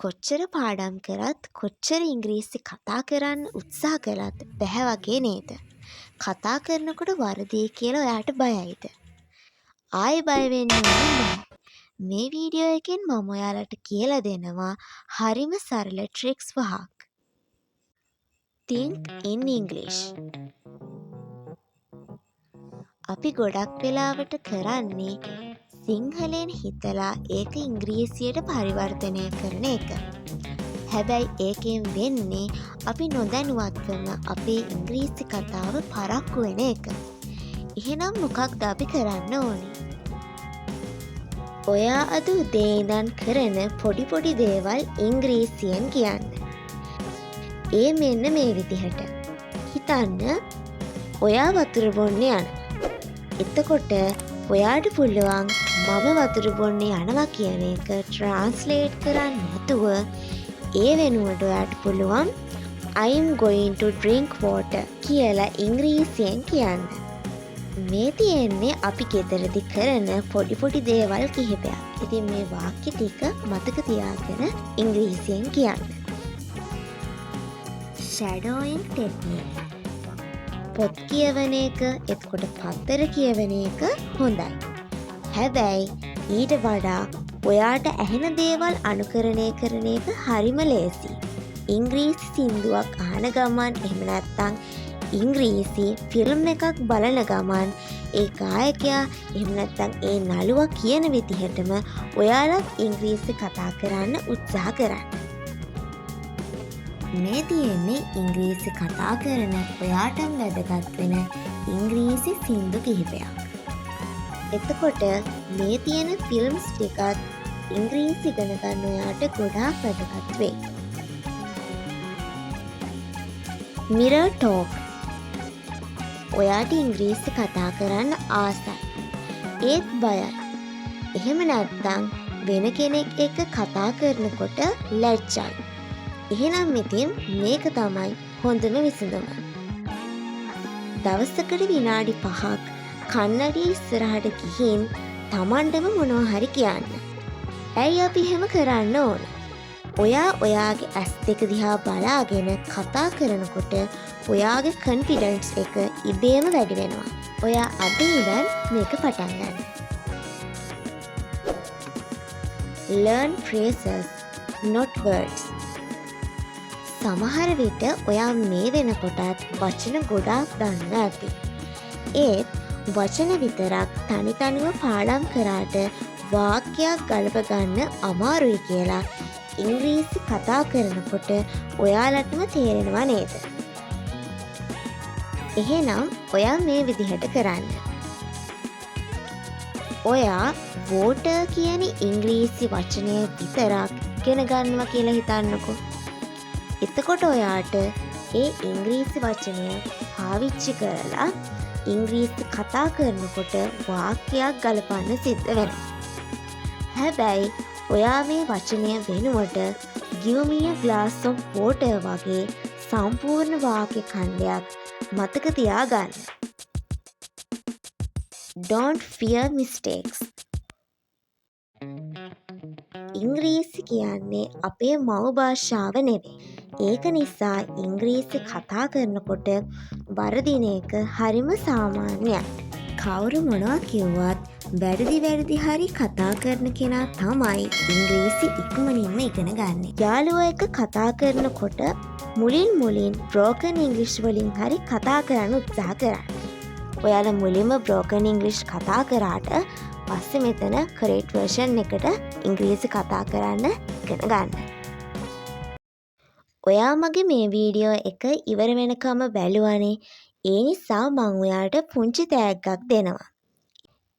කොච්චර පාඩම් කරත් කොච්චර ඉංග්‍රීසි කතා කරන්න උත්සාහ කළත් බැහැ වගේ නේද? කතා කරනකොට වරදී කියලා ඔයාට බයයිද? ආයෙ බය වෙන්න ඕනේ නැහැ. මේ වීඩියෝ එකෙන් මම ඔයාලට කියලා දෙනවා හරිම සරල ට්‍රික්ස් 5ක්. Think in English. අපි ගොඩක් වෙලාවට කරන්නේ සිංහලෙන් හිතලා ඒක ඉංග්‍රීසියට පරිවර්තනය කරන එක. හැබැයි ඒකෙන් වෙන්නේ අපි නොදැනුවත්වම අපේ ඉංග්‍රීසි කතාව පරක්කු වෙන එක. එහෙනම් මොකක්ද අපි කරන්න ඕනේ? ඔයා අද උදේ ඉඳන් කරන පොඩි පොඩි දේවල් ඉංග්‍රීසියෙන් කියන්න. ඒ මෙන්න මේ විදිහට. හිතන්න ඔයා වතුර බොන්න යනවා. එතකොට ඔයාට පුළුවන් මම වතුර බොන්න යනවා කියන එක ට්‍රාන්ස්ලේට් කරන්න නැතුව ඒ වෙනුවට ඔයාට පුළුවන් I'm going to drink water කියලා ඉංග්‍රීසියෙන් කියන්න. මේ තියෙන්නේ අපි ගෙදරදි කරන පොඩි පොඩි දේවල් කිහිපයක්. ඉතින් මේ වාක්‍ය ටික මතක තියාගෙන ඉංග්‍රීසියෙන් කියන්න. Shadowing technique. පොත් කියවන එක, එතකොට පත්තර කියවන එක හොඳයි. හැබැයි ඊට වඩා ඔයාට ඇහෙන දේවල් අනුකරණය කරන එක හරිම ලේසි. ඉංග්‍රීසි සින්දුවක් අහන ගමන් එහෙම නැත්නම් ඉංග්‍රීසි ෆිල්ම් එකක් බලන ගමන් ඒ ගායකයා එහෙම නැත්නම් ඒ නළුවා කියන විදිහටම ඔයාලත් ඉංග්‍රීසි කතා කරන්න උත්සාහ කරන්න. මේ තියෙන්නේ ඉංග්‍රීසි කතා කරන ඔයාටම වැදගත් වෙන ඉංග්‍රීසි සින්දු කිහිපයක්. එතකොට මේ තියෙන ෆිල්ම්ස් ටිකත් ඉංග්‍රීසි ඉගෙන ගන්න ඔයාට ගොඩාක් වැදගත් වෙයි. Mirror talk. ඔයාට ඉංග්‍රීසි කතා කරන්න ආසයි. ඒත් බයයි. එහෙම නැත්නම් වෙන කෙනෙක් එක්ක කතා කරනකොට ලැජ්ජයි. එහෙනම් ඉතින් මේක තමයි හොඳම විසඳුම. දවසකට විනාඩි 5ක් කන්නඩිය ඉස්සරහට ගිහින් Tamandම මොනවා හරි කියන්න. ඇයි අපි එහෙම කරන්න ඕන? ඔයා ඔයාගේ ඇස් දෙක දිහා බලාගෙන කතා කරනකොට ඔයාගේ කොන්ෆිඩන්ස් එක ඉබේම වැඩි වෙනවා. ඔයා අද ඉඳන් මේක පටන් ගන්න. Learn phrases, not words. සමහර විට ඔයා මේ වෙනකොටත් වචන ගොඩාක් දන්න ඇති. ඒත් වචන විතරක් තනි තනිව පාඩම් කරාට වාක්‍යයක් ගලප ගන්න අමාරුයි කියලා ඉංග්‍රීසි කතා කරනකොට ඔයාලටම තේරෙනවා නේද? එහෙනම් ඔයා මේ විදිහට කරන්න. ඔයා water කියන ඉංග්‍රීසි වචනය විතරක් ඉගෙන ගන්නවා කියලා හිතන්නකෝ. එතකොට ඔයාට ඒ ඉංග්‍රීසි වචනය පාවිච්චි කරලා ඉංග්‍රීසි කතා කරනකොට වාක්‍යයක් ගලපන්න සිද්ධ වෙනවා. හැබැයි ඔයා මේ වචනය වෙනුවට give me a glass of water වගේ සම්පූර්ණ වාක්‍ය ඛණ්ඩයක් මතක තියාගන්න. Don't fear mistakes. ඉංග්‍රීසි කියන්නේ අපේ මව් භාෂාව නෙවෙයි. ඒක නිසා ඉංග්‍රීසි කතා කරනකොට වරදින එක හරිම සාමාන්‍යයි. කවුරු මොනවා කිව්වත් වැරදි හරි කතා කරන කෙනා තමයි ඉංග්‍රීසි ඉක්මනින්ම ඉගෙන ගන්න. යාළුවා එක්ක කතා කරනකොට මුලින් බ්‍රෝකන් ඉංග්‍රීසි වලින් හරි කතා කරන්න උත්සාහ කරන්න. ඔයාලා මුලින්ම බ්‍රෝකන් ඉංග්‍රීසි කතා කරාට පස්සේ මෙතන කරෙක්ට් වර්ෂන් එකට ඉංග්‍රීසි කතා කරන්න ඉගෙන ගන්න. ඔයා මගේ මේ වීඩියෝ එක ඉවර වෙනකම බැලුවනේ. ඒ නිසා මම ඔයාට පුංචි තෑග්ගක් දෙනවා.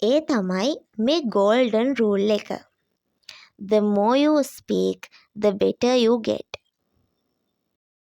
ඒ තමයි මේ golden rule එක. The more you speak, the better you get.